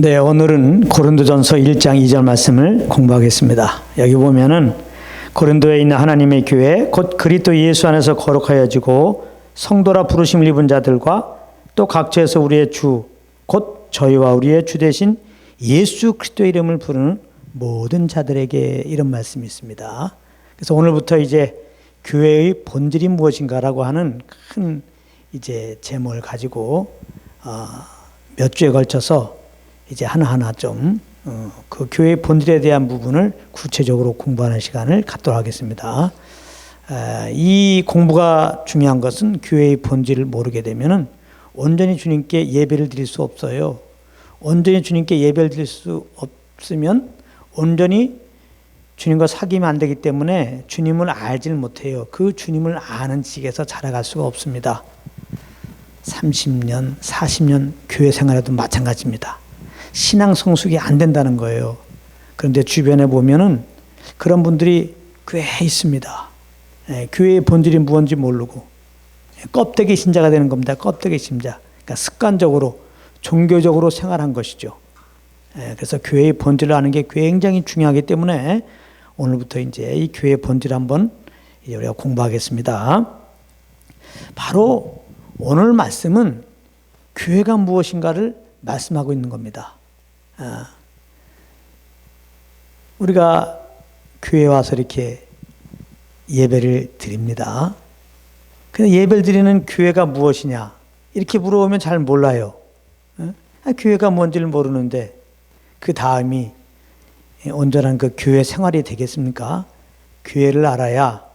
네, 오늘은 고린도전서 1장 2절 말씀을 공부하겠습니다. 여기 보면은 고린도에 있는 하나님의 교회 곧 그리스도 예수 안에서 거룩하여지고 성도라 부르심을 입은 자들과 또 각처에서 우리의 주 곧 저희와 우리의 주 되신 예수 그리스도의 이름을 부르는 모든 자들에게 이런 말씀이 있습니다. 그래서 오늘부터 이제 교회의 본질이 무엇인가라고 하는 큰 이제 제목을 가지고 몇 주에 걸쳐서 이제 하나하나 좀 그 교회의 본질에 대한 부분을 구체적으로 공부하는 시간을 갖도록 하겠습니다. 이 공부가 중요한 것은 교회의 본질을 모르게 되면은 온전히 주님께 예배를 드릴 수 없어요. 온전히 주님께 예배를 드릴 수 없으면 온전히 주님과 사귀면 안 되기 때문에 주님을 알지를 못해요. 그 주님을 아는 지식에서 자라갈 수가 없습니다. 30년, 40년 교회 생활에도 마찬가지입니다. 신앙 성숙이 안 된다는 거예요. 그런데 주변에 보면은 그런 분들이 꽤 있습니다. 교회의 본질이 무엇인지 모르고 껍데기 신자가 되는 겁니다. 껍데기 신자. 그러니까 습관적으로 종교적으로 생활한 것이죠. 그래서 교회의 본질을 아는 게 굉장히 중요하기 때문에 오늘부터 이제 이 교회의 본질 한번 이제 우리가 공부하겠습니다. 바로 오늘 말씀은 교회가 무엇인가를 말씀하고 있는 겁니다. 우리가 교회에 와서 이렇게 예배를 드립니다. 근데 예배를 드리는 교회가 무엇이냐? 이렇게 물어보면 잘 몰라요. 교회가 뭔지를 모르는데 그 다음이 온전한 그 교회 생활이 되겠습니까? 교회를 알아야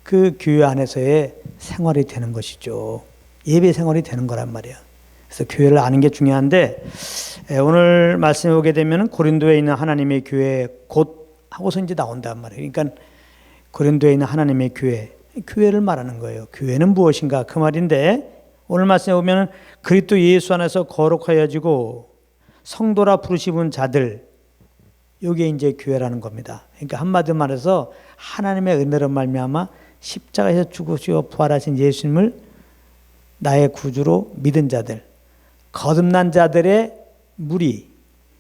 그 교회 안에서의 생활이 되는 것이죠. 예배 생활이 되는 거란 말이에요. 그래서 교회를 아는 게 중요한데 오늘 말씀에 오게 되면 고린도에 있는 하나님의 교회 곧 하고서 이제 나온단 말이에요. 그러니까 고린도에 있는 하나님의 교회를 말하는 거예요. 교회는 무엇인가 그 말인데 오늘 말씀에 보면 그리스도 예수 안에서 거룩하여지고 성도라 부르심은 자들 이게 이제 교회라는 겁니다. 그러니까 한마디로 말해서 하나님의 은혜로 말미암아 십자가에서 죽으시고 부활하신 예수님을 나의 구주로 믿은 자들, 거듭난 자들의 무리,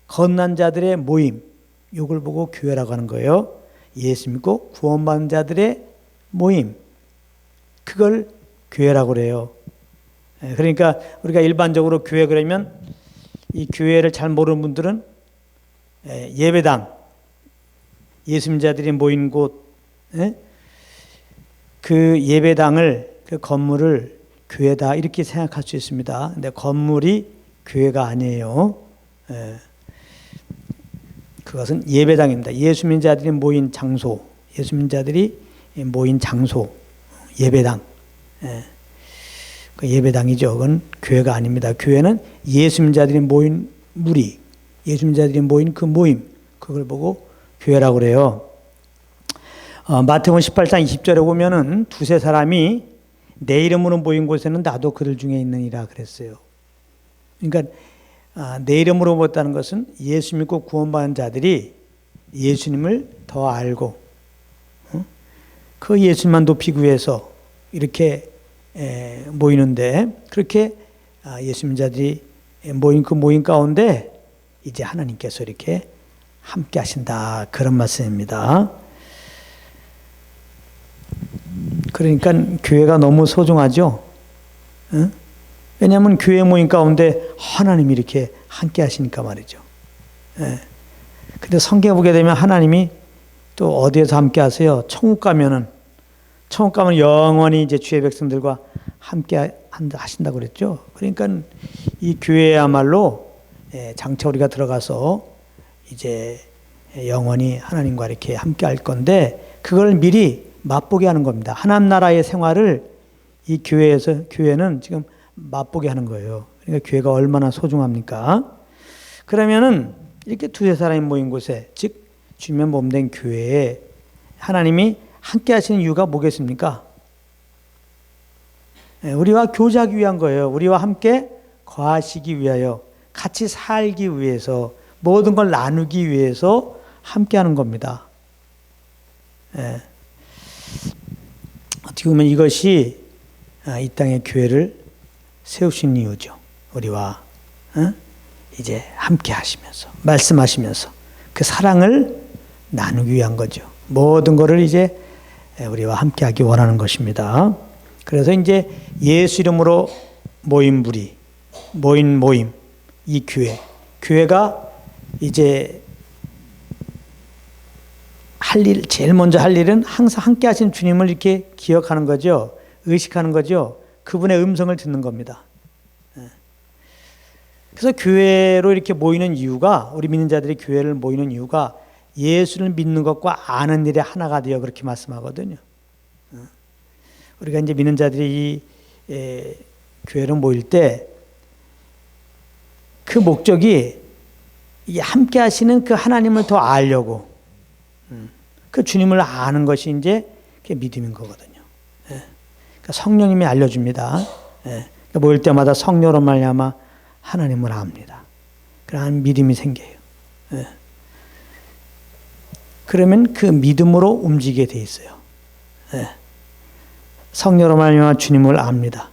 거듭난 자들의 모임, 이걸 보고 교회라고 하는 거예요. 예수 믿고 구원받은 자들의 모임, 그걸 교회라고 그래요. 그러니까 우리가 일반적으로 교회 그러면 이 교회를 잘 모르는 분들은 예배당, 예수 믿는 자들이 모인 곳, 그 예배당을, 그 건물을 교회다 이렇게 생각할 수 있습니다. 근데 건물이 교회가 아니에요. 그것은 예배당입니다. 예수 믿는 자들이 모인 장소, 예수 믿는 자들이 모인 장소, 예배당. 그 예배당이죠. 그건 교회가 아닙니다. 교회는 예수 믿는 자들이 모인 무리, 예수 믿는 자들이 모인 그 모임, 그걸 보고 교회라고 그래요. 마태복음 18장 20절에 보면은 두세 사람이 내 이름으로 모인 곳에는 나도 그들 중에 있느니라 그랬어요. 그러니까 내 이름으로 모였다는 것은 예수 믿고 구원받은 자들이 예수님을 더 알고 그 예수님만 높이기 위해서 이렇게 모이는데 그렇게 예수 믿는 자들이 모인 그 모임 가운데 이제 하나님께서 이렇게 함께 하신다 그런 말씀입니다. 그러니까 교회가 너무 소중하죠. 왜냐하면 교회 모임 가운데 하나님이 이렇게 함께 하시니까 말이죠. 근데 성경에 보게 되면 하나님이 또 어디에서 함께 하세요? 천국 가면 영원히 이제 주의 백성들과 함께 하신다고 그랬죠. 그러니까 이 교회야말로 장차 우리가 들어가서 이제 영원히 하나님과 이렇게 함께 할 건데 그걸 미리 맛보게 하는 겁니다. 하나님 나라의 생활을 이 교회는 지금 맛보게 하는 거예요. 그러니까 교회가 얼마나 소중합니까? 그러면은 이렇게 두세 사람이 모인 곳에, 즉 주님의 몸된 교회에 하나님이 함께 하시는 이유가 뭐겠습니까? 우리와 교제하기 위한 거예요. 우리와 함께 거하시기 위하여, 같이 살기 위해서, 모든 걸 나누기 위해서 함께 하는 겁니다. 어떻게 보면 이것이 이 땅의 교회를 세우신 이유죠. 우리와 이제 함께 하시면서 말씀하시면서 그 사랑을 나누기 위한 거죠. 모든 것을 이제 우리와 함께 하기 원하는 것입니다. 그래서 이제 예수 이름으로 모임, 이 교회가 이제 제일 먼저 할 일은 항상 함께 하신 주님을 이렇게 기억하는 거죠. 의식하는 거죠. 그분의 음성을 듣는 겁니다. 그래서 교회로 이렇게 모이는 이유가, 우리 믿는 자들이 교회를 모이는 이유가 예수를 믿는 것과 아는 일의 하나가 되어 그렇게 말씀하거든요. 우리가 이제 믿는 자들이 이 교회로 모일 때 그 목적이 이 함께 하시는 그 하나님을 더 알려고, 그 주님을 아는 것이 이제 그게 믿음인 거거든요. 그러니까 성령님이 알려줍니다. 그러니까 모일 때마다 성령으로 말미암아 하나님을 압니다. 그러한 믿음이 생겨요. 그러면 그 믿음으로 움직이게 돼 있어요. 성령으로 말미암아 주님을 압니다.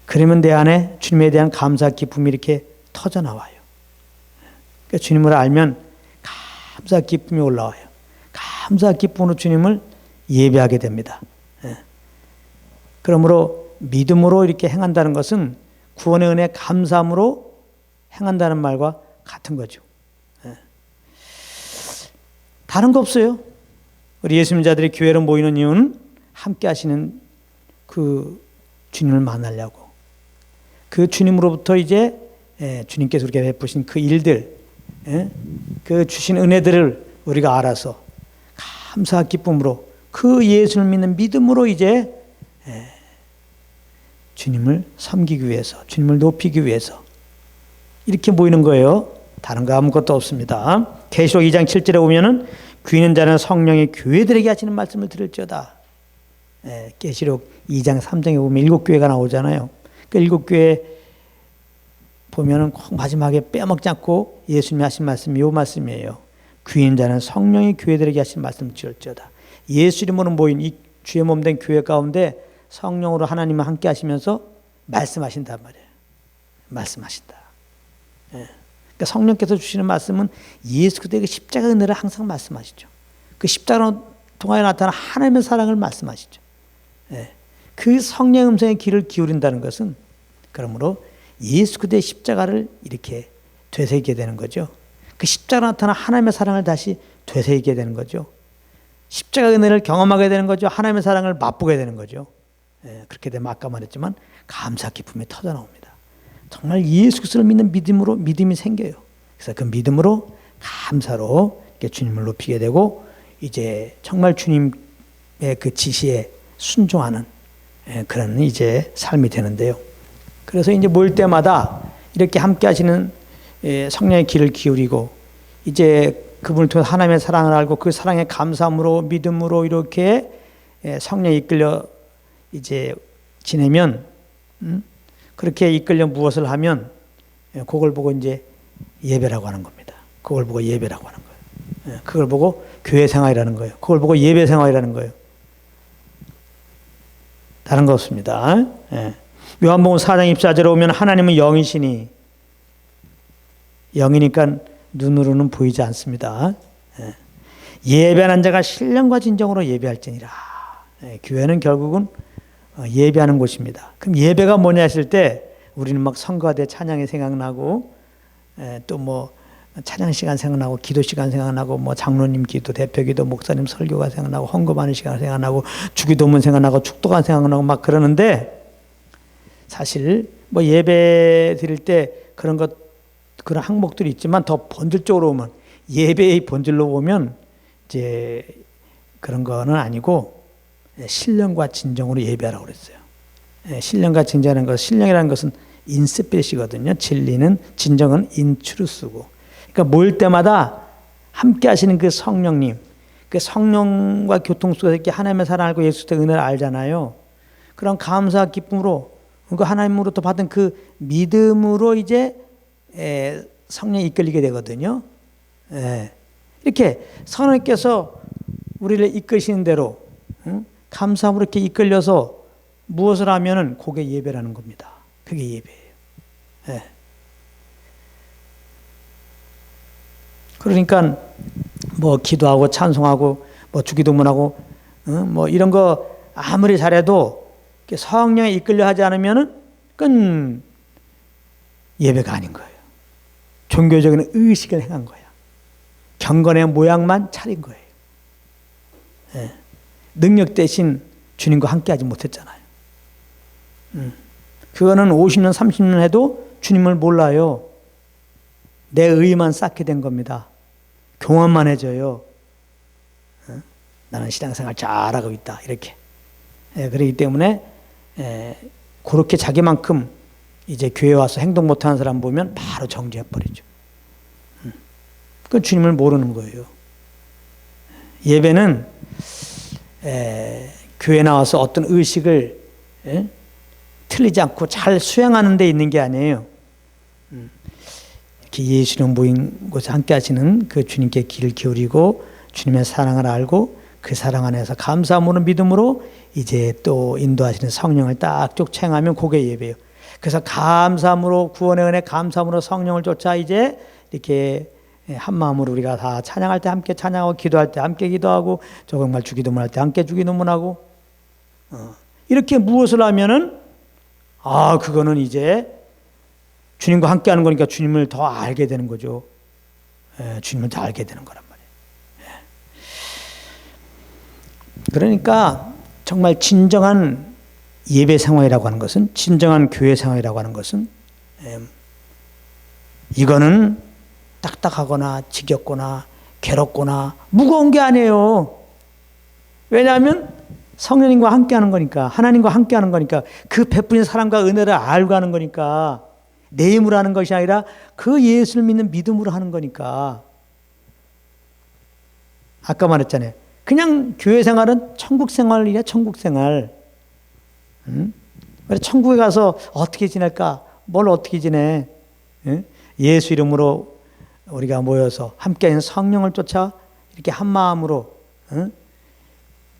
그러면 내 안에 주님에 대한 감사 기쁨이 이렇게 터져 나와요. 그러니까 주님을 알면 감사 기쁨이 올라와요. 감사 기쁨으로 주님을 예배하게 됩니다. 그러므로 믿음으로 이렇게 행한다는 것은 구원의 은혜 감사함으로 행한다는 말과 같은 거죠. 다른 거 없어요. 우리 예수 믿자들이 교회로 모이는 이유는 함께 하시는 그 주님을 만나려고, 그 주님으로부터 이제 주님께서 우리에게 베푸신 그 일들, 그 주신 은혜들을 우리가 알아서 감사 기쁨으로 그 예수를 믿는 믿음으로 이제 주님을 섬기기 위해서, 주님을 높이기 위해서 이렇게 모이는 거예요. 다른 거 아무것도 없습니다. 계시록 2장 7절에 보면은 귀 있는 자는 성령이 교회들에게 하시는 말씀을 들을지어다. 계시록 2장 3장에 보면 7교회가 나오잖아요. 그 7교회 보면은 꼭 마지막에 빼먹지 않고 예수님이 하신 말씀이 이 말씀이에요. 귀 있는 자는 성령이 교회들에게 하신 말씀을 들을지어다. 예수 이름으로 모인 이 주의 몸된 교회 가운데 성령으로 하나님과 함께 하시면서 말씀하신단 말이에요. 말씀하신다. 그러니까 성령께서 주시는 말씀은 예수 그리스도의 십자가 은혜를 항상 말씀하시죠. 그 십자가로 통하여 나타난 하나님의 사랑을 말씀하시죠. 그 성령의 음성에 귀를 기울인다는 것은 그러므로 예수 그리스도의 십자가를 이렇게 되새기게 되는 거죠. 그 십자가로 나타난 하나님의 사랑을 다시 되새기게 되는 거죠. 십자가 은혜를 경험하게 되는 거죠. 하나님의 사랑을 맛보게 되는 거죠. 그렇게 되면 아까 말했지만 감사 기쁨이 터져 나옵니다. 정말 예수 그리스도를 믿는 믿음으로 믿음이 생겨요. 그래서 그 믿음으로 감사로 이렇게 주님을 높이게 되고 이제 정말 주님의 그 지시에 순종하는 그런 이제 삶이 되는데요. 그래서 이제 모일 때마다 이렇게 함께 하시는 성령의 귀를 기울이고 이제 그분을 통해 하나님의 사랑을 알고 그 사랑의 감사함으로 믿음으로 이렇게 성령에 이끌려 이제 지내면 그렇게 이끌려 무엇을 하면 그걸 보고 이제 예배라고 하는 겁니다. 그걸 보고 예배라고 하는 거예요. 그걸 보고 교회 생활이라는 거예요. 그걸 보고 예배 생활이라는 거예요. 다른 거 없습니다. 요한복음 4장 24절에 오면 하나님은 영이시니 영이니까 눈으로는 보이지 않습니다. 예배하는 자가 신령과 진정으로 예배할지니라. 교회는 결국은 예배하는 곳입니다. 그럼 예배가 뭐냐 했을 때 우리는 막 성가와 대 찬양이 생각나고 또 뭐 찬양 시간 생각나고 기도 시간 생각나고 뭐 장로님 기도, 대표 기도, 목사님 설교가 생각나고 헌금하는 시간 생각나고 주기도문 생각나고 축도가 생각나고 막 그러는데 사실 뭐 예배 드릴 때 그런 항목들이 있지만 더 본질적으로 보면 예배의 본질로 보면 이제 그런 거는 아니고 신령과 진정으로 예배하라고 그랬어요. 신령과 진정이라는 것, 신령이라는 것은 인스피릿이거든요. 진리는, 진정은 인트루스고. 그러니까 모일 때마다 함께 하시는 그 성령님, 그 성령과 교통 속에서 이렇게 하나님의 사랑을 알고 예수의 은혜를 알잖아요. 그런 감사 기쁨으로 그 하나님으로부터 받은 그 믿음으로 이제 성령이 이끌리게 되거든요. 이렇게 성령께서 우리를 이끄시는 대로 감사함으로 이렇게 이끌려서 무엇을 하면은 그게 예배라는 겁니다. 그게 예배예요. 그러니까 뭐 기도하고 찬송하고 뭐 주기도문하고 뭐 이런 거 아무리 잘해도 성령에 이끌려 하지 않으면은 그건 예배가 아닌 거예요. 종교적인 의식을 행한 거야. 경건의 모양만 차린 거예요. 예. 능력 대신 주님과 함께하지 못했잖아요. 그거는 50년, 30년 해도 주님을 몰라요. 내 의만 쌓게 된 겁니다. 교만만 해져요. 나는 신앙생활 잘하고 있다. 이렇게. 그렇기 때문에 그렇게 자기만큼 이제 교회 와서 행동 못하는 사람 보면 바로 정죄해버리죠. 그건 주님을 모르는 거예요. 예배는 교회 나와서 어떤 의식을 틀리지 않고 잘 수행하는 데 있는 게 아니에요. 이렇게 예수님 모인 곳에 함께 하시는 그 주님께 귀를 기울이고 주님의 사랑을 알고 그 사랑 안에서 감사함으로 믿음으로 이제 또 인도하시는 성령을 딱 쫓아행하면 그게 예배예요. 그래서 감사함으로 구원의 은혜 감사함으로 성령을 쫓아 이제 이렇게 한 마음으로 우리가 다 찬양할 때 함께 찬양하고 기도할 때 함께 기도하고 정말 주기도문할 때 함께 주기도문하고 이렇게 무엇을 하면은 그거는 이제 주님과 함께 하는 거니까 주님을 더 알게 되는 거죠. 주님을 더 알게 되는 거란 말이에요. 그러니까 정말 진정한 예배 생활이라고 하는 것은 진정한 교회 생활이라고 하는 것은 이거는 딱딱하거나 지겹거나 괴롭거나 무거운 게 아니에요. 왜냐하면 성령님과 함께하는 거니까 하나님과 함께하는 거니까 그 베푸신 사랑과 은혜를 알고 하는 거니까 내 힘으로 하는 것이 아니라 그 예수를 믿는 믿음으로 하는 거니까. 아까 말했잖아요. 그냥 교회 생활은 천국 생활이야. 천국 생활. 천국에 가서 어떻게 지낼까? 뭘 어떻게 지내? 예수 이름으로 우리가 모여서 함께하는 성령을 쫓아 이렇게 한 마음으로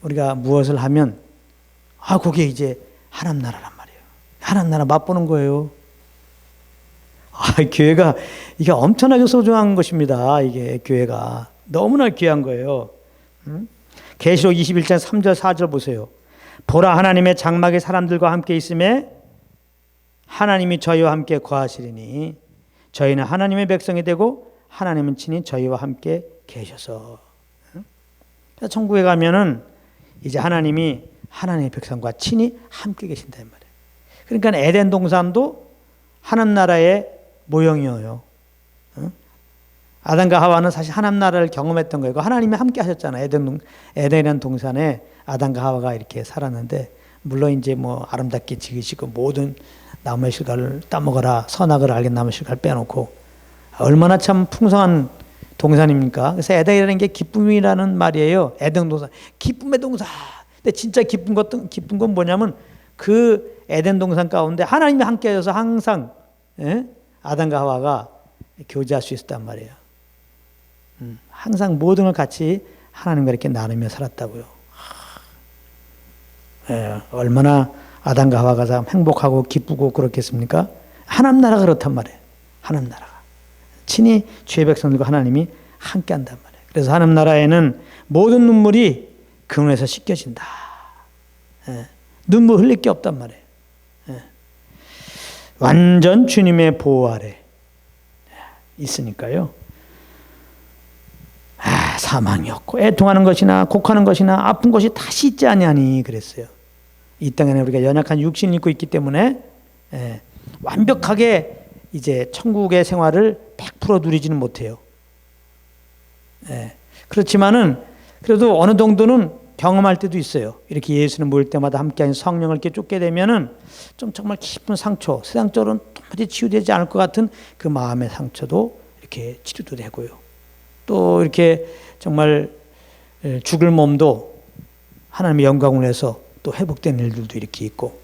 우리가 무엇을 하면 그게 이제 하나님 나라란 말이에요. 하나님 나라 맛보는 거예요. 교회가 이게 엄청나게 소중한 것입니다. 이게 교회가 너무나 귀한 거예요. 계시록 21장 3절 4절 보세요. 보라 하나님의 장막에 사람들과 함께 있음에 하나님이 저희와 함께 거하시리니 저희는 하나님의 백성이 되고 하나님은 친히 저희와 함께 계셔서. 그래서 천국에 가면은 이제 하나님이 하나님의 백성과 친히 함께 계신다 이 말이에요. 그러니까 에덴 동산도 하나님 나라의 모형이에요. 아담과 하와는 사실 하나님 나라를 경험했던 거예요. 하나님이 함께 하셨잖아요. 에덴이라는 동산에 아담과 하와가 이렇게 살았는데, 물론 이제 뭐 아름답게 지으시고 모든 나무의 실과를 따먹어라, 선악을 알게 나무의 실과를 빼놓고, 얼마나 참 풍성한 동산입니까? 그래서 에덴이라는 게 기쁨이라는 말이에요. 에덴 동산, 기쁨의 동산. 근데 진짜 기쁜 건 뭐냐면 그 에덴 동산 가운데 하나님이 함께 하셔서 항상 아담과 하와가 교제할 수 있었단 말이에요. 항상 모든 걸 같이 하나님과 이렇게 나누며 살았다고요. 얼마나 아담과 하와가 참 행복하고 기쁘고 그렇겠습니까? 하나님 나라가 그렇단 말이에요. 하나님 나라가 친히 주의 백성들과 하나님이 함께 한단 말이에요. 그래서 하나님 나라에는 모든 눈물이 그 눈에서 씻겨진다. 눈물 흘릴 게 없단 말이에요. 완전 주님의 보호 아래 있으니까요. 사망이 없고 애통하는 것이나 곡하는 것이나 아픈 것이 다시 있지 아니하니 그랬어요. 이 땅에는 우리가 연약한 육신을 입고 있기 때문에 완벽하게 이제 천국의 생활을 100% 누리지는 못해요. 그렇지만은 그래도 어느 정도는 경험할 때도 있어요. 이렇게 예수는 모일 때마다 함께하는 성령을 이렇게 쫓게 되면은 좀 정말 깊은 상처, 세상적으로는 도무지 치유되지 않을 것 같은 그 마음의 상처도 이렇게 치료도 되고요. 또 이렇게 정말 죽을 몸도 하나님의 영광을 위해서 또 회복되는 일들도 이렇게 있고,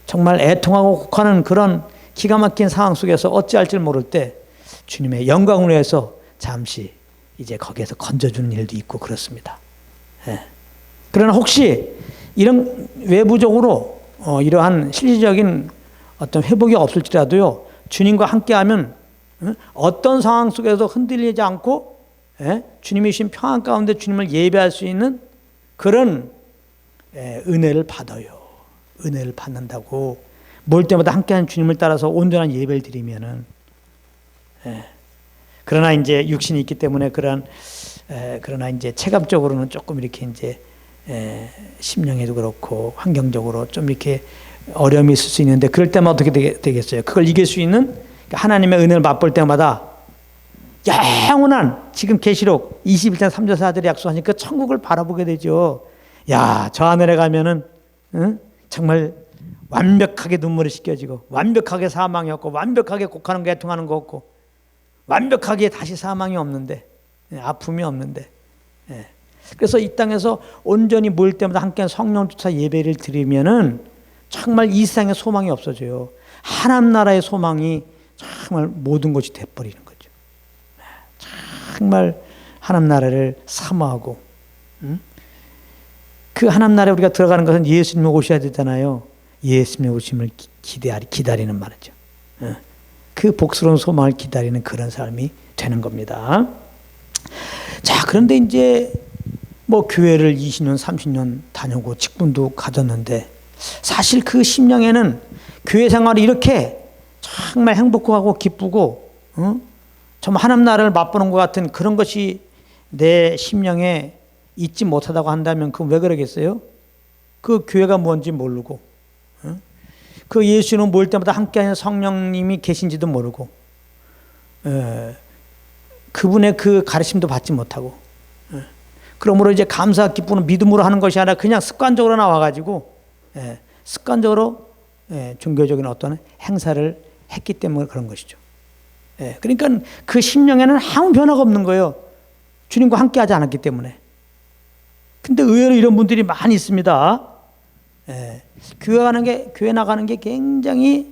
정말 애통하고 곡하는 그런 기가 막힌 상황 속에서 어찌할지 모를 때 주님의 영광을 위해서 잠시 이제 거기에서 건져주는 일도 있고 그렇습니다. 그러나 혹시 이런 외부적으로 이러한 실질적인 어떤 회복이 없을지라도요, 주님과 함께하면 어떤 상황 속에서 흔들리지 않고 주님이 주신 평안 가운데 주님을 예배할 수 있는 그런 은혜를 받아요. 은혜를 받는다고. 모일 때마다 함께하는 주님을 따라서 온전한 예배를 드리면은. 그러나 이제 육신이 있기 때문에 그러나 이제 체감적으로는 조금 이렇게 이제 심령에도 그렇고 환경적으로 좀 이렇게 어려움이 있을 수 있는데, 그럴 때만 어떻게 되겠어요? 그걸 이길 수 있는 하나님의 은혜를 맛볼 때마다 영원한, 지금 계시록 21장 3절 4절에 약속하신 그 천국을 바라보게 되죠. 야, 저 하늘에 가면은 정말 완벽하게 눈물이 씻겨지고, 완벽하게 사망이 없고, 완벽하게 곡하는 거 애통하는 거 없고, 완벽하게 다시 사망이 없는데, 아픔이 없는데. 그래서 이 땅에서 온전히 모일 때마다 함께 성령 쫓아 예배를 드리면은 정말 이 세상에 소망이 없어져요. 하나님 나라의 소망이 정말 모든 것이 돼버리는 거죠. 정말 하나님 나라를 사모하고, 그 하나님 나라에 우리가 들어가는 것은 예수님이 오셔야 되잖아요. 예수님의 오심을 기다리는 말이죠. 그 복스러운 소망을 기다리는 그런 삶이 되는 겁니다. 자, 그런데 이제 뭐 교회를 20년, 30년 다녀고 직분도 가졌는데, 사실 그 심령에는 교회 생활이 이렇게 정말 행복하고 기쁘고, 정말 하나님 나라를 맛보는 것 같은 그런 것이 내 심령에 있지 못하다고 한다면 그건 왜 그러겠어요? 그 교회가 뭔지 모르고, 그 예수는 모일 때마다 함께하는 성령님이 계신지도 모르고, 그분의 그 가르침도 받지 못하고, 그러므로 이제 감사 기쁨은 믿음으로 하는 것이 아니라 그냥 습관적으로 나와가지고, 습관적으로 종교적인 어떤 행사를 했기 때문에 그런 것이죠. 그러니까 그 심령에는 아무 변화가 없는 거예요. 주님과 함께하지 않았기 때문에. 근데 의외로 이런 분들이 많이 있습니다. 교회 나가는 게 굉장히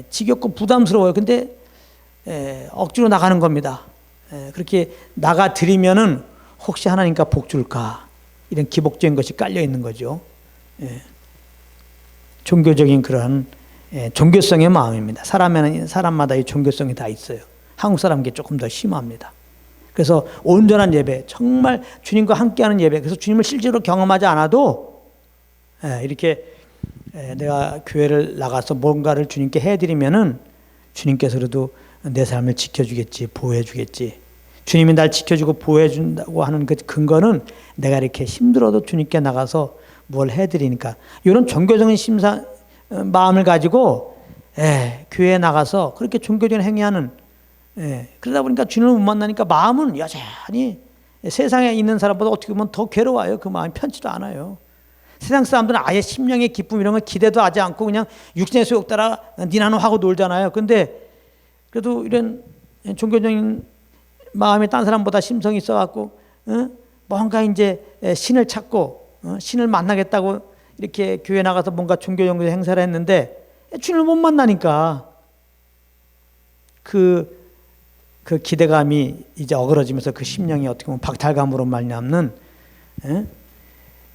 지겹고 부담스러워요. 근데 억지로 나가는 겁니다. 그렇게 나가 드리면은 혹시 하나님과 복 줄까, 이런 기복적인 것이 깔려 있는 거죠. 종교적인 그런 종교성의 마음입니다. 사람마다 이 종교성이 다 있어요. 한국 사람께 조금 더 심합니다. 그래서 온전한 예배, 정말 주님과 함께하는 예배, 그래서 주님을 실제로 경험하지 않아도 이렇게 내가 교회를 나가서 뭔가를 주님께 해드리면은 주님께서도 내 삶을 지켜주겠지, 보호해주겠지. 주님이 날 지켜주고 보호해준다고 하는 그 근거는 내가 이렇게 힘들어도 주님께 나가서 뭘 해드리니까, 이런 종교적인 마음을 가지고 교회에 나가서 그렇게 종교적인 행위하는, 그러다 보니까 주님을 못 만나니까 마음은 여전히 세상에 있는 사람보다 어떻게 보면 더 괴로워요. 그 마음이 편치도 않아요. 세상 사람들은 아예 심령의 기쁨 이런 걸 기대도 하지 않고 그냥 육신의 소욕 따라 니나노 하고 놀잖아요. 근데 그래도 이런 종교적인 마음이 딴 사람보다 심성이 있어갖고 뭔가 이제 신을 찾고 신을 만나겠다고 이렇게 교회 나가서 뭔가 종교적인 행사를 했는데 주님을 못 만나니까 그 기대감이 이제 어그러지면서 그 심령이 어떻게 보면 박탈감으로 말미암는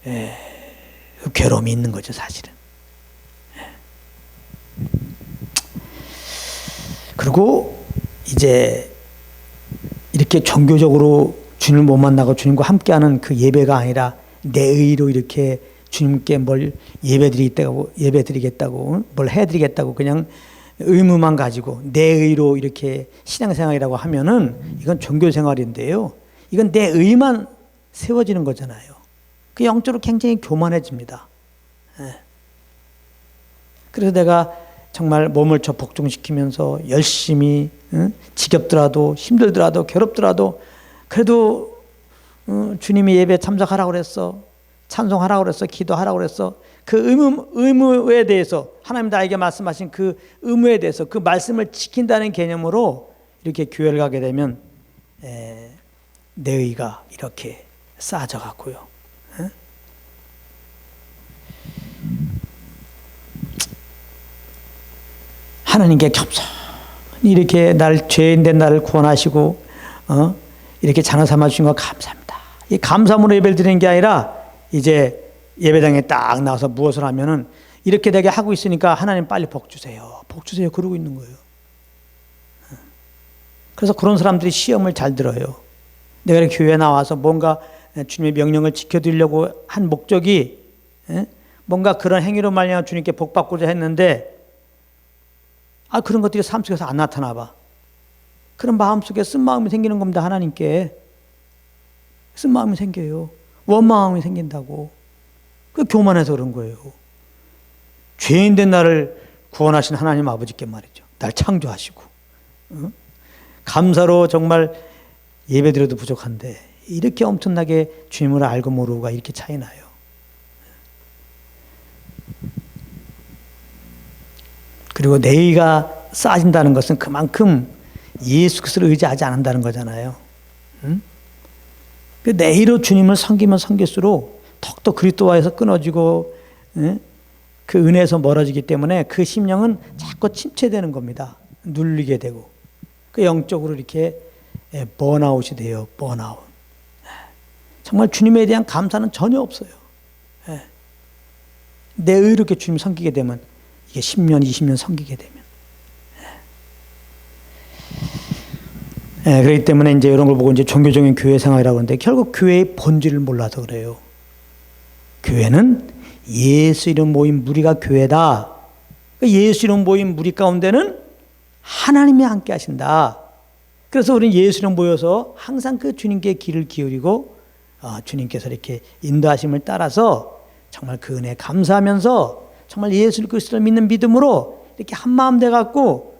그 괴로움이 있는 거죠, 사실은. 그리고 이제 이렇게 종교적으로 주님을 못 만나고 주님과 함께하는 그 예배가 아니라 내 의로 이렇게 주님께 뭘 예배드리겠다고 뭘 해드리겠다고 그냥 의무만 가지고 내 의로 이렇게 신앙생활이라고 하면은 이건 종교생활인데요. 이건 내 의만 세워지는 거잖아요. 그 영적으로 굉장히 교만해집니다. 그래서 내가 정말 몸을 저 복종시키면서 열심히 지겹더라도 힘들더라도 괴롭더라도 그래도 주님이 예배에 참석하라고 그랬어, 찬송하라고 그랬어, 기도하라고 그랬어, 그 의무에 대해서 하나님 나에게 말씀하신 그 의무에 대해서 그 말씀을 지킨다는 개념으로 이렇게 교회를 가게 되면 내 의가 이렇게 쌓아져 갖고요. 하나님께 겸손히 이렇게 죄인된 나를 구원하시고 이렇게 자녀 삼아 주신 거 감사합니다. 이 감사함으로 예배를 드리는 게 아니라 이제 예배당에 딱 나와서 무엇을 하면은 이렇게 되게 하고 있으니까 하나님 빨리 복 주세요. 복 주세요. 그러고 있는 거예요. 그래서 그런 사람들이 시험을 잘 들어요. 내가 이렇게 교회에 나와서 뭔가 주님의 명령을 지켜드리려고 한 목적이 뭔가 그런 행위로 말미암아 주님께 복 받고자 했는데 그런 것들이 삶 속에서 안 나타나 봐. 그런 마음속에 쓴마음이 생기는 겁니다. 하나님께 쓴마음이 생겨요. 원망함이 생긴다고. 그 교만해서 그런 거예요. 죄인된 나를 구원하신 하나님 아버지께 말이죠. 날 창조하시고 감사로 정말 예배드려도 부족한데 이렇게 엄청나게 주님을 알고 모르고가 이렇게 차이 나요. 그리고 내의가 쌓아진다는 것은 그만큼 예수 그리스도를 의지하지 않는다는 거잖아요. 그 내의로 주님을 섬기면 섬길수록 더욱더 그리스도와에서 끊어지고 그 은혜에서 멀어지기 때문에 그 심령은 자꾸 침체되는 겁니다. 눌리게 되고 그 영적으로 이렇게 번아웃이 돼요. 번아웃. 정말 주님에 대한 감사는 전혀 없어요. 내 의롭게 주님 섬기게 되면 이게 10년, 20년 섬기게 되면. 그렇기 때문에 이제 이런 걸 보고 이제 종교적인 교회 생활이라고 하는데 결국 교회의 본질을 몰라서 그래요. 교회는 예수 이름 모인 무리가 교회다. 예수 이름 모인 무리 가운데는 하나님이 함께 하신다. 그래서 우리는 예수 이름 모여서 항상 그 주님께 귀를 기울이고 주님께서 이렇게 인도하심을 따라서 정말 그 은혜에 감사하면서 정말 예수 그리스도를 믿는 믿음으로 이렇게 한마음 돼 갖고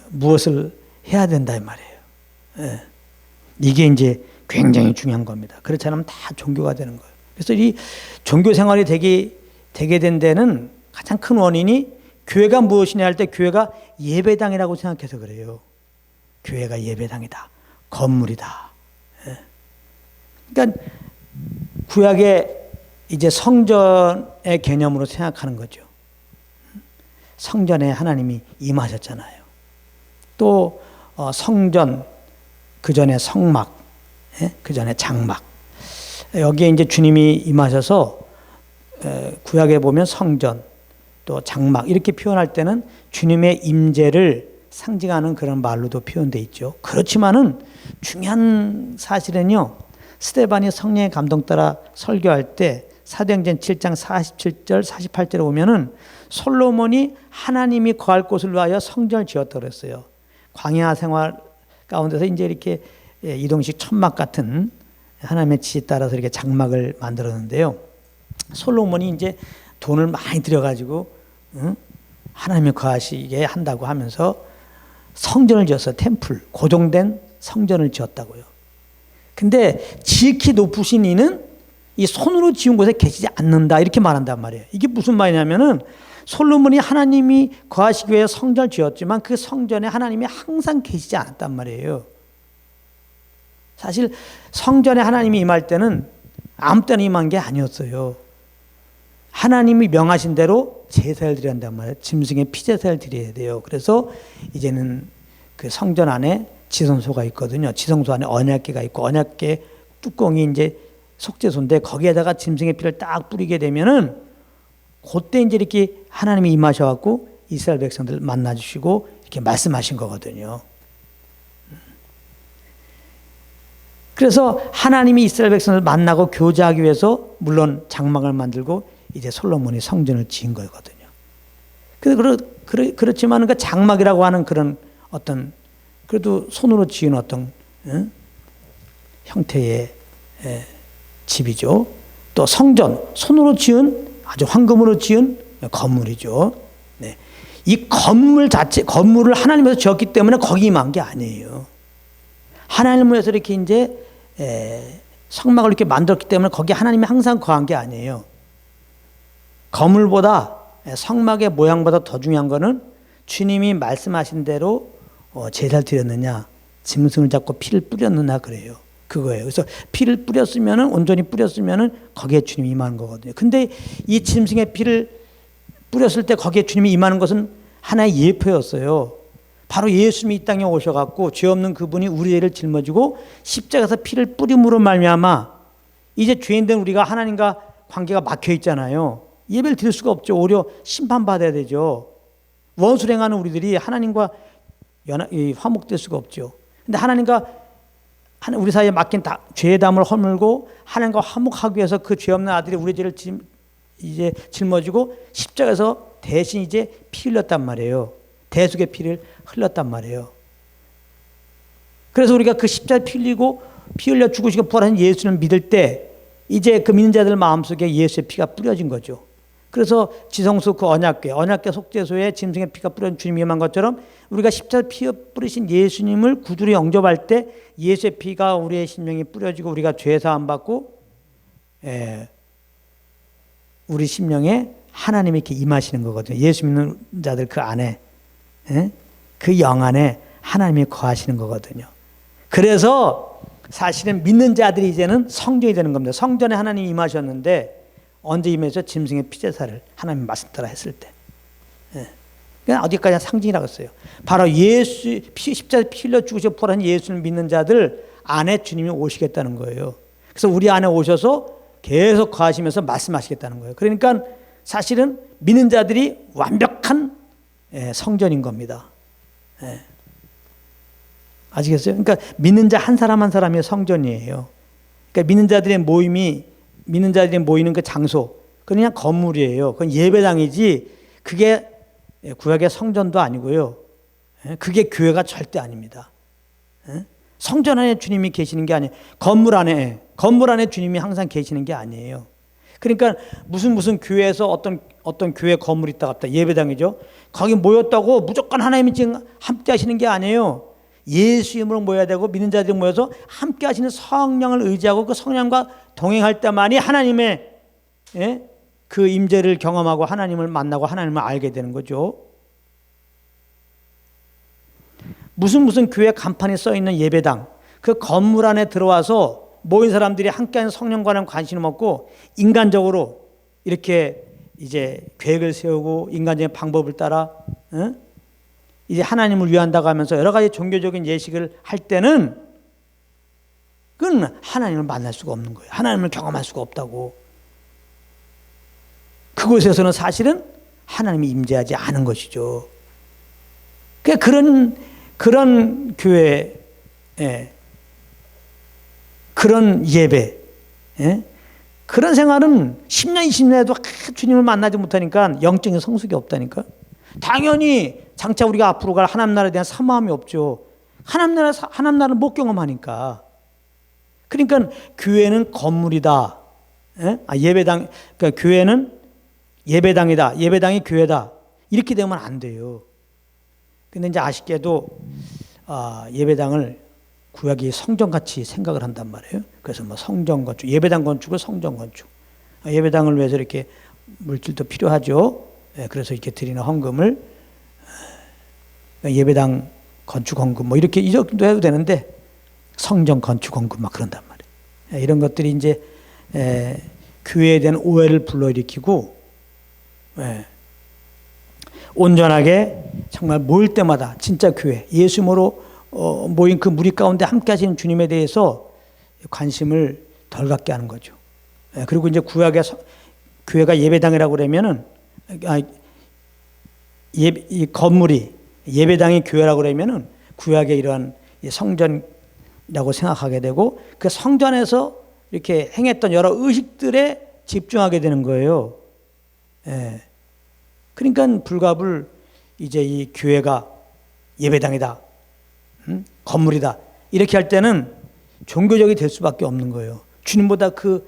무엇을 해야 된다 이 말이에요. 이게 이제 굉장히 중요한 겁니다. 그렇지 않으면 다 종교가 되는 거예요. 그래서 이 종교 생활이 되게 된 데는 가장 큰 원인이 교회가 무엇이냐 할 때 교회가 예배당이라고 생각해서 그래요. 교회가 예배당이다. 건물이다. 그러니까 구약의 이제 성전의 개념으로 생각하는 거죠. 성전에 하나님이 임하셨잖아요. 또 성전, 그 전에 성막, 그 전에 장막. 여기에 이제 주님이 임하셔서 구약에 보면 성전, 또 장막 이렇게 표현할 때는 주님의 임재를 상징하는 그런 말로도 표현되어 있죠. 그렇지만은 중요한 사실은요. 스데반이 성령의 감동 따라 설교할 때 사도행전 7장 47절 48절에 보면은 솔로몬이 하나님이 거할 곳을 위하여 성전을 지었다고 그랬어요. 광야 생활 가운데서 이제 이렇게 이동식 천막 같은 하나님의 지시에 따라서 이렇게 장막을 만들었는데요. 솔로몬이 이제 돈을 많이 들여가지고 하나님이 거하시게 한다고 하면서 성전을 지었어요. 템플, 고정된 성전을 지었다고요. 근데 지극히 높으신 이는 이 손으로 지은 곳에 계시지 않는다 이렇게 말한단 말이에요. 이게 무슨 말이냐면은 솔로몬이 하나님이 거하시기 위해 성전을 지었지만 그 성전에 하나님이 항상 계시지 않았단 말이에요. 사실 성전에 하나님이 임할 때는 아무 때나 임한 게 아니었어요. 하나님이 명하신 대로 제사를 드려야 한단 말이에요. 짐승의 피제사를 드려야 돼요. 그래서 이제는 그 성전 안에 지성소가 있거든요. 지성소 안에 언약궤가 있고 언약궤 뚜껑이 이제 속죄소인데 거기에다가 짐승의 피를 딱 뿌리게 되면은 그때 이제 이렇게 하나님이 임하셔갖고 이스라엘 백성들 만나주시고 이렇게 말씀하신 거거든요. 그래서 하나님이 이스라엘 백성을 만나고 교제하기 위해서 물론 장막을 만들고 이제 솔로몬이 성전을 지은 거거든요. 그렇지만 그 장막이라고 하는 그런 어떤 그래도 손으로 지은 어떤 형태의 집이죠. 또 성전, 손으로 지은 아주 황금으로 지은 건물이죠. 네. 이 건물 자체, 건물을 하나님께서 지었기 때문에 거기 임한 게 아니에요. 하나님을 위해서 이렇게 이제 성막을 이렇게 만들었기 때문에 거기 하나님이 항상 거한 게 아니에요. 건물보다 성막의 모양보다 더 중요한 거는 주님이 말씀하신 대로 제사를 드렸느냐, 짐승을 잡고 피를 뿌렸느냐 그래요. 그거예요. 그래서 피를 뿌렸으면은 온전히 뿌렸으면은 거기에 주님이 임하는 거거든요. 근데 이 짐승의 피를 뿌렸을 때 거기에 주님이 임하는 것은 하나의 예표였어요. 바로 예수님이 이 땅에 오셔갖고 죄 없는 그분이 우리 죄를 짊어지고 십자가에서 피를 뿌림으로 말미암아 이제 죄인된 우리가 하나님과 관계가 막혀 있잖아요. 예배를 드릴 수가 없죠. 오히려 심판받아야 되죠. 원수를 행하는 우리들이 하나님과 화목될 수가 없죠. 근데 하나님과 우리 사이에 맡긴 죄의 담을 허물고 하나님과 화목하기 위해서 그 죄 없는 아들이 우리 죄를 이제 짊어지고 십자가에서 대신 이제 피 흘렸단 말이에요. 대속의 피를 흘렸단 말이에요. 그래서 우리가 그 십자가에 피 흘리고 피 흘려 죽으시고 부활하신 예수를 믿을 때 이제 그 믿는 자들 마음속에 예수의 피가 뿌려진 거죠. 그래서 지성소 그 언약궤 속죄소에 짐승의 피가 뿌려진 주님이 임한 것처럼 우리가 십자가 피 뿌리신 예수님을 구주로 영접할 때 예수의 피가 우리의 심령에 뿌려지고 우리가 죄 사함 받고 우리 심령에 하나님이 이렇게 임하시는 거거든요. 예수 믿는 자들 그 안에 그 영 안에 하나님이 거하시는 거거든요. 그래서 사실은 믿는 자들이 이제는 성전이 되는 겁니다. 성전에 하나님이 임하셨는데 언제 임해서 짐승의 피제사를 하나님 말씀 따라 했을 때. 그냥 어디까지 상징이라고 했어요. 바로 예수 십자가에 피 흘려 죽으시고 부활한 예수를 믿는 자들 안에 주님이 오시겠다는 거예요. 그래서 우리 안에 오셔서 계속 거하시면서 말씀하시겠다는 거예요. 그러니까 사실은 믿는 자들이 완벽한 성전인 겁니다. 아시겠어요? 그러니까 믿는 자 한 사람 한 사람이 성전이에요. 그러니까 믿는 자들이 모이는 그 장소, 그냥 건물이에요. 그건 예배당이지 그게 구약의 성전도 아니고요. 그게 교회가 절대 아닙니다. 성전 안에 주님이 계시는 게 아니에요. 건물 안에 주님이 항상 계시는 게 아니에요. 그러니까 무슨 교회에서 어떤 교회 건물이 있다 갔다 예배당이죠. 거기 모였다고 무조건 하나님이 지금 함께 하시는 게 아니에요. 예수 이름으로 모여야 되고 믿는 자들이 모여서 함께 하시는 성령을 의지하고 그 성령과 동행할 때만이 하나님의 그 임재를 경험하고 하나님을 만나고 하나님을 알게 되는 거죠. 무슨 교회 간판에 써 있는 예배당 그 건물 안에 들어와서 모인 사람들이 함께하는 성령과는 관심을 먹고 인간적으로 이렇게 이제 계획을 세우고 인간적인 방법을 따라 이제 하나님을 위한다고 하면서 여러 가지 종교적인 예식을 할 때는 그건 하나님을 만날 수가 없는 거예요. 하나님을 경험할 수가 없다고. 그곳에서는 사실은 하나님이 임재하지 않은 것이죠. 그런 교회, 그런 예배, 그런 생활은 10년, 20년 해도 주님을 만나지 못하니까 영적인 성숙이 없다니까. 당연히 장차 우리가 앞으로 갈 하나님 나라에 대한 사모함이 없죠. 하나님 나라를 못 경험하니까. 그러니까 교회는 건물이다. 예배당, 그러니까 교회는 예배당이다. 예배당이 교회다. 이렇게 되면 안 돼요. 근데 이제 아쉽게도 예배당을 구약이 성전같이 생각을 한단 말이에요. 그래서 뭐 성전 건축, 예배당 건축을 성전 건축. 예배당을 위해서 이렇게 물질도 필요하죠. 그래서 이렇게 드리는 헌금을 예배당 건축 헌금 뭐 이렇게 이 정도 해도 되는데 성전 건축 헌금 막 그런단 말이에요. 이런 것들이 이제 교회에 대한 오해를 불러일으키고 온전하게 정말 모일 때마다 진짜 교회 예수님으로 모인 그 무리 가운데 함께 하시는 주님에 대해서 관심을 덜 갖게 하는 거죠. 그리고 이제 구약의 교회가 예배당이라고 그러면은 이 건물이 예배당이 교회라고 그러면은 구약의 이러한 성전이라고 생각하게 되고 그 성전에서 이렇게 행했던 여러 의식들에 집중하게 되는 거예요. 그러니까 불가불 이제 이 교회가 예배당이다, 건물이다 이렇게 할 때는 종교적이 될 수밖에 없는 거예요. 주님보다 그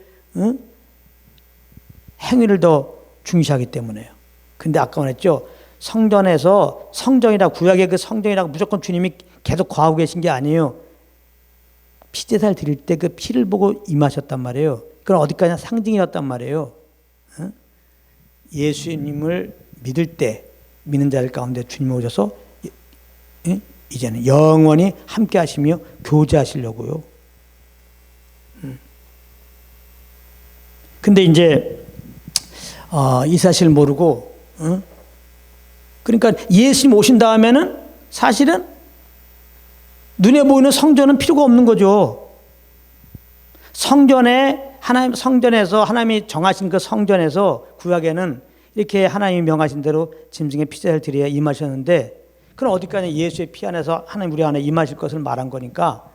행위를 더 중시하기 때문에요. 근데 아까 말했죠. 성전에서 성전이라 구약의 그 성전이라고 무조건 주님이 계속 거하고 계신 게 아니에요. 피제사를 드릴 때 그 피를 보고 임하셨단 말이에요. 그건 어디까지나 상징이었단 말이에요. 예수님을 믿을 때 믿는 자들 가운데 주님 오셔서 이제는 영원히 함께 하시며 교제하시려고요. 근데 이제 이 사실을 모르고 그러니까 예수님 오신 다음에는 사실은 눈에 보이는 성전은 필요가 없는 거죠. 성전에서 하나님이 정하신 그 성전에서 구약에는 이렇게 하나님이 명하신 대로 짐승의 피제사를 드려야 임하셨는데 그럼 어디까지 예수의 피 안에서 하나님 우리 안에 임하실 것을 말한 거니까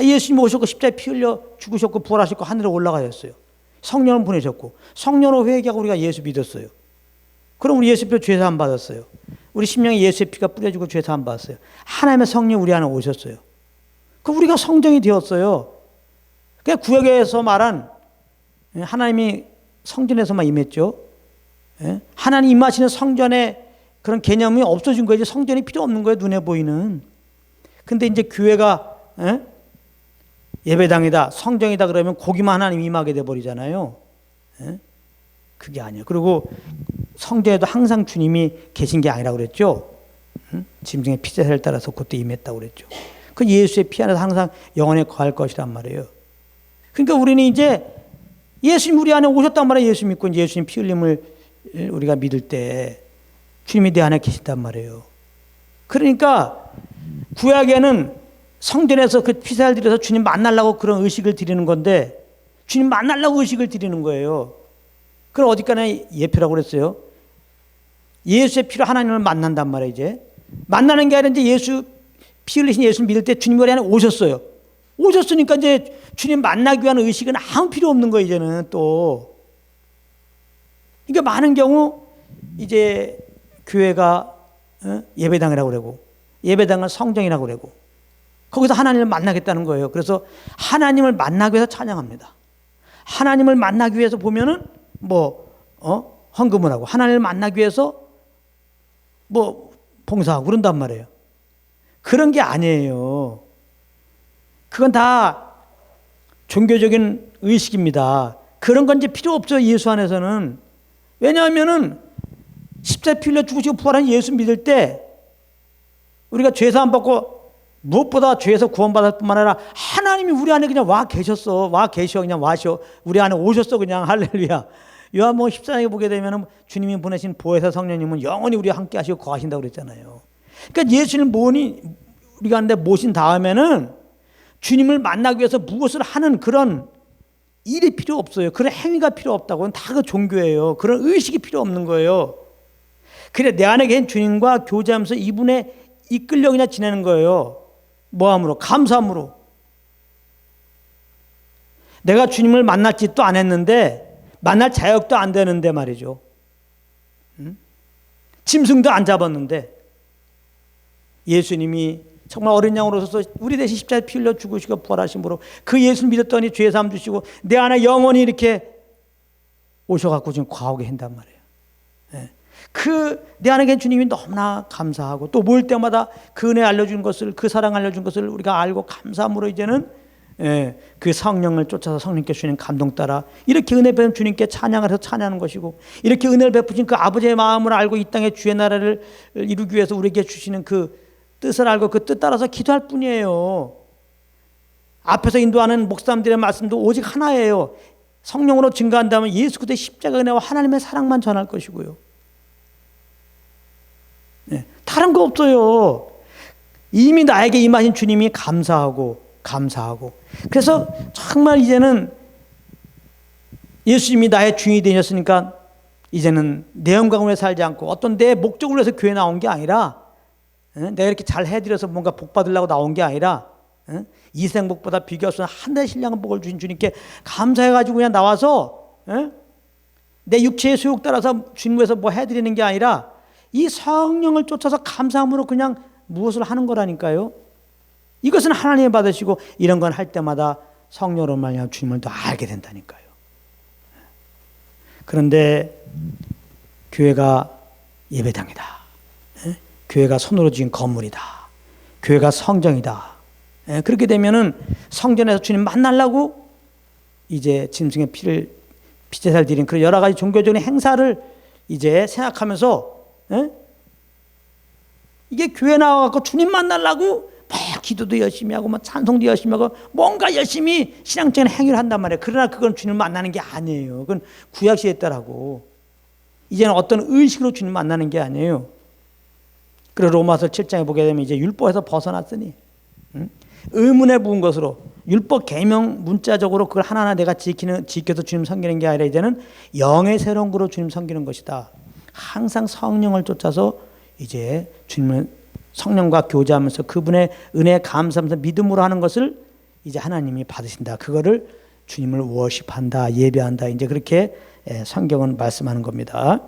예수님 오셨고 십자가에 피 흘려 죽으셨고 부활하셨고 하늘에 올라가셨어요. 성령을 보내셨고 성령으로 회개하고 우리가 예수 믿었어요. 그럼 우리 예수 표 죄사함 받았어요. 우리 심령에 예수의 피가 뿌려지고 죄사함 받았어요. 하나님의 성령 우리 안에 오셨어요. 그럼 우리가 성정이 되었어요. 그러니까 구약에서 말한 하나님이 성전에서만 임했죠. 하나님 임하시는 성전의 그런 개념이 없어진 거예요. 성전이 필요 없는 거예요. 눈에 보이는. 근데 이제 교회가 예배당이다, 성정이다 그러면 거기만 하나님 임하게 돼버리잖아요. 그게 아니에요. 그리고 성전에도 항상 주님이 계신 게 아니라고 그랬죠. 짐승의 피제사를 따라서 그것도 임했다고 그랬죠. 그 예수의 피 안에서 항상 영원히 거할 것이란 말이에요. 그러니까 우리는 이제 예수님 우리 안에 오셨단 말이에요. 예수 믿고 예수님 피 흘림을 우리가 믿을 때 주님이 내 안에 계신단 말이에요. 그러니까 구약에는 성전에서 그 피사를 드려서 주님 만나려고 그런 의식을 드리는 건데 주님 만나려고 의식을 드리는 거예요. 그럼 어디까지 예표라고 그랬어요? 예수의 피로 하나님을 만난단 말이에요. 이제 만나는 게 아니라 이제 예수 피 흘리신 예수를 믿을 때 주님 우리 안에 오셨어요. 오셨으니까 이제 주님 만나기 위한 의식은 아무 필요 없는 거예요. 이제는 또 그러니까 많은 경우 이제 교회가 예배당이라고 그러고 예배당은 성정이라고 그러고 거기서 하나님을 만나겠다는 거예요. 그래서 하나님을 만나기 위해서 찬양합니다. 하나님을 만나기 위해서 보면은 헌금을 하고 하나님을 만나기 위해서 봉사하고 그런단 말이에요. 그런 게 아니에요. 그건 다 종교적인 의식입니다. 그런 건 이제 필요 없죠. 예수 안에서는. 왜냐하면은 십자가에 피 흘려 죽으시고 부활한 예수 믿을 때 우리가 죄사함 받고 무엇보다 죄에서 구원받을 뿐만 아니라 하나님이 우리 안에 그냥 와 계셨어. 와 계셔. 그냥 와셔. 우리 안에 오셨어. 그냥 할렐루야. 요한복음 14장에 보게 되면 주님이 보내신 보혜사 성령님은 영원히 우리와 함께 하시고 거하신다고 그랬잖아요. 그러니까 예수를 우리가 한데 모신 다음에는 주님을 만나기 위해서 무엇을 하는 그런 일이 필요 없어요. 그런 행위가 필요 없다고. 다 그 종교예요. 그런 의식이 필요 없는 거예요. 그래 내 안에 계신 주님과 교제하면서 이분의 이끌려 그냥 지내는 거예요. 뭐함으로? 감사함으로. 내가 주님을 만날 짓도 안 했는데 만날 자격도 안 되는데 말이죠. 짐승도 안 잡았는데 예수님이 정말 어린 양으로 서서 우리 대신 십자가에 피 흘려 죽으시고 부활하심으로 그 예수를 믿었더니 죄 사함 주시고 내 안에 영원히 이렇게 오셔갖고 지금 과하게 한단 말이에요. 내 안에 계신 주님이 너무나 감사하고 또 모일 때마다 그 은혜 알려준 것을 그 사랑 알려준 것을 우리가 알고 감사함으로 이제는 그 성령을 쫓아서 성령께 주시는 감동 따라 이렇게 은혜 베푼 주님께 찬양을 해서 찬양하는 것이고 이렇게 은혜를 베푸신 그 아버지의 마음을 알고 이 땅에 주의 나라를 이루기 위해서 우리에게 주시는 그 뜻을 알고 그 뜻 따라서 기도할 뿐이에요. 앞에서 인도하는 목사님들의 말씀도 오직 하나예요. 성령으로 증거한다면 예수 그리스도의 십자가 은혜와 하나님의 사랑만 전할 것이고요. 다른 거 없어요. 이미 나에게 임하신 주님이 감사하고 그래서 정말 이제는 예수님이 나의 주인이 되셨으니까 이제는 내 영광을 위해 살지 않고 어떤 내 목적을 위해서 교회 나온 게 아니라 내가 이렇게 잘 해드려서 뭔가 복 받으려고 나온 게 아니라 이 생복보다 비교할 수 없는 한 대 신령한 복을 주신 주님께 감사해가지고 그냥 나와서 내 육체의 소욕 따라서 주님 위해서 뭐 해드리는 게 아니라 이 성령을 쫓아서 감사함으로 그냥 무엇을 하는 거라니까요. 이것은 하나님이 받으시고 이런 건 할 때마다 성령으로 말미암아 주님을 더 알게 된다니까요. 그런데 교회가 예배당이다. 교회가 손으로 지은 건물이다. 교회가 성정이다. 그렇게 되면은 성전에서 주님 만나려고 이제 짐승의 피제사를 드린 그런 여러 가지 종교적인 행사를 이제 생각하면서 이게 교회 나와갖고 주님 만나려고 막 기도도 열심히 하고 막 찬송도 열심히 하고 뭔가 열심히 신앙적인 행위를 한단 말이에요. 그러나 그건 주님을 만나는 게 아니에요. 그건 구약시대에 따라고 이제는 어떤 의식으로 주님 만나는 게 아니에요. 그리고 로마서 7장에 보게 되면 이제 율법에서 벗어났으니 의문에 부은 것으로 율법 계명 문자적으로 그걸 하나하나 내가 지켜서 주님 섬기는 게 아니라 이제는 영의 새로운 거로 주님 섬기는 것이다. 항상 성령을 쫓아서 이제 주님을 성령과 교제하면서 그분의 은혜에 감사하면서 믿음으로 하는 것을 이제 하나님이 받으신다. 그거를 주님을 워십한다, 예배한다. 이제 그렇게 성경은 말씀하는 겁니다.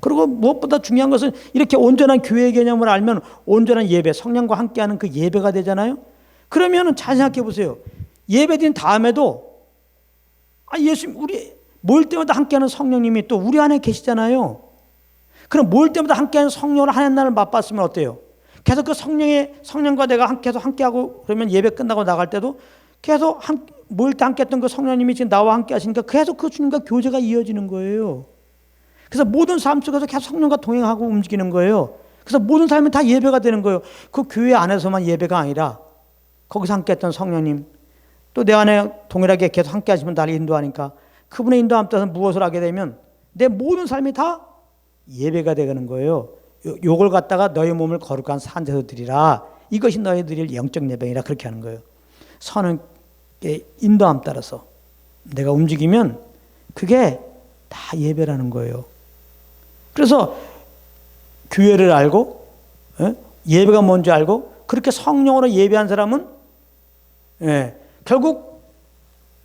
그리고 무엇보다 중요한 것은 이렇게 온전한 교회 개념을 알면 온전한 예배, 성령과 함께하는 그 예배가 되잖아요. 그러면은 잘 생각해 보세요. 예배드린 다음에도 예수님 우리 모일 때마다 함께하는 성령님이 또 우리 안에 계시잖아요. 그럼 모일 때마다 함께하는 성령을 하나님을 맛봤으면 어때요? 계속 그 성령과 내가 계속 함께하고 그러면 예배 끝나고 나갈 때도 계속 모일 때 함께했던 그 성령님이 지금 나와 함께 하시니까 계속 그 주님과 교제가 이어지는 거예요. 그래서 모든 삶 속에서 계속 성령과 동행하고 움직이는 거예요. 그래서 모든 삶이 다 예배가 되는 거예요. 그 교회 안에서만 예배가 아니라 거기서 함께했던 성령님 또 내 안에 동일하게 계속 함께 하시면 나를 인도하니까 그분의 인도함 따라서 무엇을 하게 되면 내 모든 삶이 다 예배가 되는 거예요. 요걸 갖다가 너희 몸을 거룩한 산제로 드리라. 이것이 너희 드릴 영적 예배이라 그렇게 하는 거예요. 선의 인도함 따라서 내가 움직이면 그게 다 예배라는 거예요. 그래서 교회를 알고 예배가 뭔지 알고 그렇게 성령으로 예배한 사람은 결국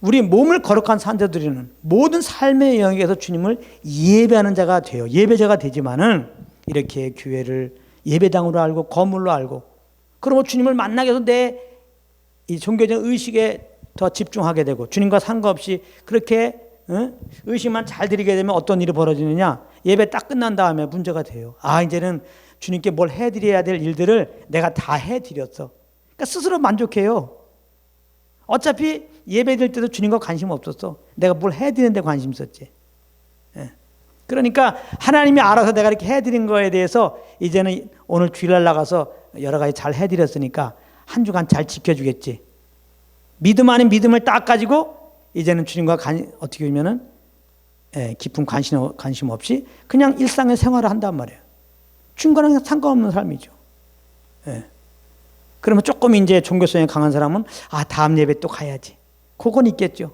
우리 몸을 거룩한 산제로 드리는 모든 삶의 영역에서 주님을 예배하는 자가 돼요. 예배자가 되지만은 이렇게 교회를 예배당으로 알고 거물로 알고 그러고 주님을 만나게 해서 내 이 종교적 의식에 더 집중하게 되고 주님과 상관없이 그렇게 의식만 잘 드리게 되면 어떤 일이 벌어지느냐? 예배 딱 끝난 다음에 문제가 돼요. 이제는 주님께 뭘 해드려야 될 일들을 내가 다 해드렸어. 그러니까 스스로 만족해요. 어차피 예배 드릴 때도 주님과 관심 없었어. 내가 뭘 해드리는데 관심 있었지. 그러니까 하나님이 알아서 내가 이렇게 해드린 거에 대해서 이제는 오늘 주일날 나가서 여러 가지 잘 해드렸으니까 한 주간 잘 지켜주겠지. 믿음 아닌 믿음을 딱 가지고 이제는 주님과 어떻게 보면은 깊은 관심 없이 그냥 일상의 생활을 한단 말이에요. 주님과는 상관없는 삶이죠. 그러면 조금 이제 종교성이 강한 사람은 다음 예배 또 가야지. 그건 있겠죠.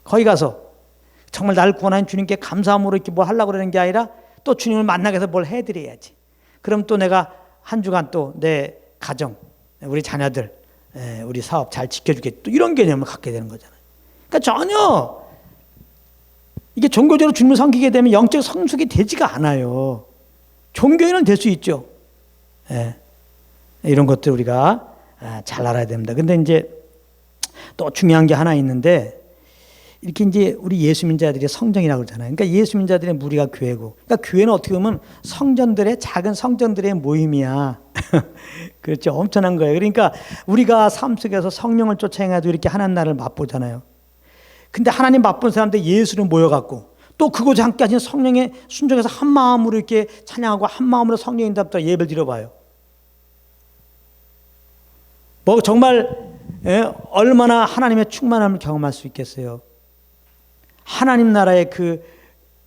거기 가서 정말 나를 구원하신 주님께 감사함으로 이렇게 뭘 하려고 그러는 게 아니라 또 주님을 만나게 해서 뭘 해드려야지. 그럼 또 내가 한 주간 또 내 가정, 우리 자녀들, 우리 사업 잘 지켜주겠지. 또 이런 개념을 갖게 되는 거잖아요. 그러니까 전혀 이게 종교적으로 주님을 섬기게 되면 영적 성숙이 되지가 않아요. 종교인은 될 수 있죠. 이런 것들 우리가 잘 알아야 됩니다. 근데 이제 또 중요한 게 하나 있는데 이렇게 이제 우리 예수민자들이 성전이라고 그러잖아요. 그러니까 예수민자들의 무리가 교회고, 그러니까 교회는 어떻게 보면 성전들의 작은 성전들의 모임이야. 그렇죠. 엄청난 거예요. 그러니까 우리가 삶 속에서 성령을 쫓아 행해도 이렇게 하나님 나라를 맛보잖아요. 근데 하나님 맛본 사람들 예수를 모여갖고 또 그곳에 함께 하신 성령의 순종해서 한 마음으로 이렇게 찬양하고 한 마음으로 성령의 인도함 예배를 드려봐요. 뭐 정말 얼마나 하나님의 충만함을 경험할 수 있겠어요. 하나님 나라의 그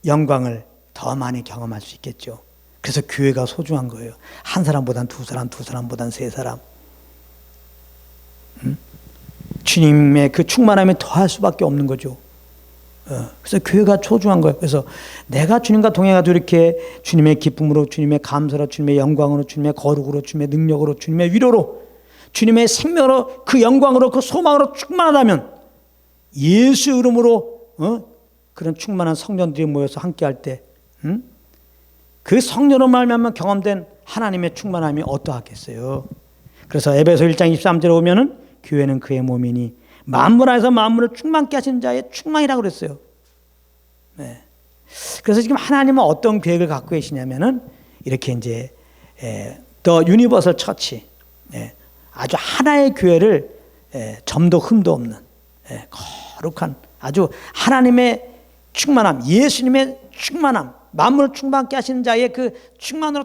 영광을 더 많이 경험할 수 있겠죠. 그래서 교회가 소중한 거예요. 한 사람보단 두 사람, 두 사람보단 세 사람. 주님의 그 충만함이 더할 수밖에 없는 거죠. 그래서 교회가 소중한 거예요. 그래서 내가 주님과 동행하도 이렇게 주님의 기쁨으로, 주님의 감사로, 주님의 영광으로, 주님의 거룩으로, 주님의 능력으로, 주님의 위로로, 주님의 생명으로, 그 영광으로, 그 소망으로 충만하다면 예수 이름으로 그런 충만한 성전들이 모여서 함께할 때 그 성령으로 말미암아 경험된 하나님의 충만함이 어떠하겠어요. 그래서 에베소 1장 23절에 보면은 교회는 그의 몸이니 만물 안에서 만물을 충만케 하신 자의 충만이라고 그랬어요. 그래서 지금 하나님은 어떤 계획을 갖고 계시냐면은 이렇게 이제 더 유니버설 처치, 아주 하나의 교회를 점도 흠도 없는 거룩한 아주 하나님의 충만함, 예수님의 충만함, 만물을 충만케 하시는 자의 그 충만으로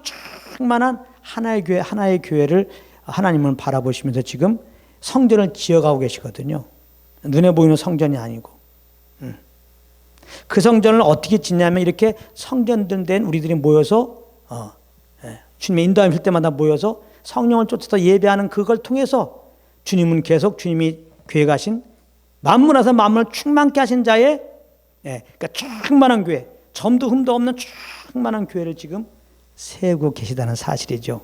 충만한 하나의 교회를 하나님은 바라보시면서 지금 성전을 지어가고 계시거든요. 눈에 보이는 성전이 아니고. 그 성전을 어떻게 짓냐면 이렇게 성전들 된 우리들이 모여서 주님의 인도함이 있을 때마다 모여서 성령을 쫓아서 예배하는 그걸 통해서 주님은 계속 주님이 교회 가신 만물에서 만물을 충만케 하신 자의 그러니까 충만한 교회, 점도 흠도 없는 충만한 교회를 지금 세우고 계시다는 사실이죠.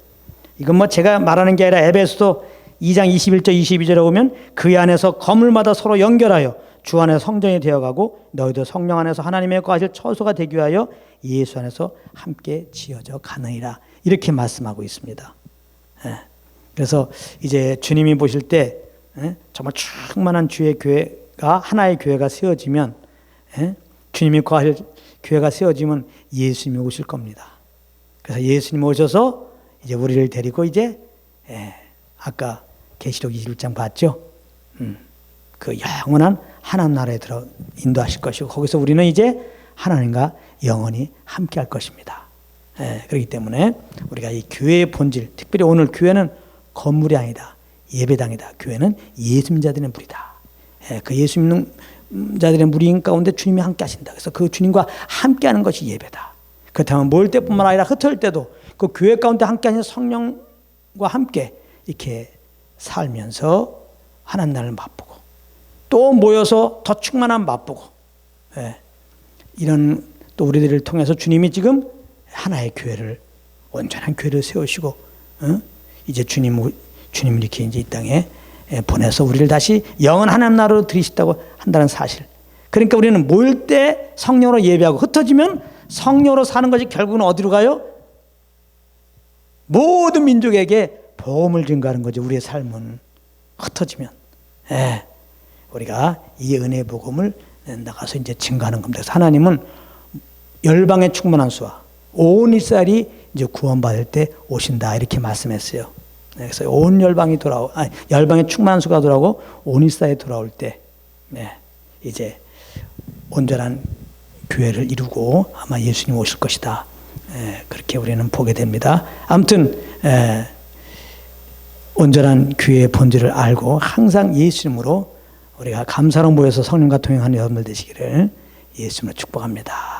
이건 뭐 제가 말하는 게 아니라 에베소서 2장 21절 22절에 보면 그 안에서 건물마다 서로 연결하여 주 안에서 성전이 되어가고 너희도 성령 안에서 하나님의 거하실 처소가 되기 위하여 예수 안에서 함께 지어져 가느니라. 이렇게 말씀하고 있습니다. 그래서 이제 주님이 보실 때 정말 충만한 주의 교회가 하나의 교회가 세워지면 주님이 거하실 교회가 세워지면 예수님이 오실 겁니다. 그래서 예수님이 오셔서 이제 우리를 데리고 이제 아까 계시록 21장 봤죠? 그 영원한 하나님 나라에 들어 인도하실 것이고 거기서 우리는 이제 하나님과 영원히 함께 할 것입니다. 그렇기 때문에 우리가 이 교회의 본질, 특별히 오늘 교회는 건물이 아니다. 예배당이다. 교회는 예수 믿는 자들의 무리다. 그 예수 믿는 자들의 무리 가운데 주님이 함께 하신다. 그래서 그 주님과 함께 하는 것이 예배다. 그렇다면 모일 때뿐만 아니라 흩어질 때도 그 교회 가운데 함께 하시는 성령과 함께 이렇게 살면서 하나님 나라를 맛보고 또 모여서 더 충만한 맛보고 이런 또 우리들을 통해서 주님이 지금 하나의 교회를 온전한 교회를 세우시고 이제 주님을 이렇게 이제 이 땅에 보내서 우리를 다시 영원 하나님 나라로 들이신다고 한다는 사실. 그러니까 우리는 모일 때 성령으로 예배하고 흩어지면 성령으로 사는 것이 결국은 어디로 가요? 모든 민족에게 복음을 증거하는 거죠. 우리의 삶은 흩어지면 우리가 이 은혜 복음을 나가서 이제 증거하는 겁니다. 그래서 하나님은 열방의 충만한 수와 온 이스라엘이 이제 구원받을 때 오신다 이렇게 말씀했어요. 그래서 온 열방이 열방의 충만한 수가 돌아오고 온 이스라엘이 돌아올 때 이제 온전한 교회를 이루고 아마 예수님 오실 것이다. 그렇게 우리는 보게 됩니다. 아무튼 온전한 교회의 본질을 알고 항상 예수님으로 우리가 감사로 모여서 성령과 동행하는 여러분들 되시기를 예수님으로 축복합니다.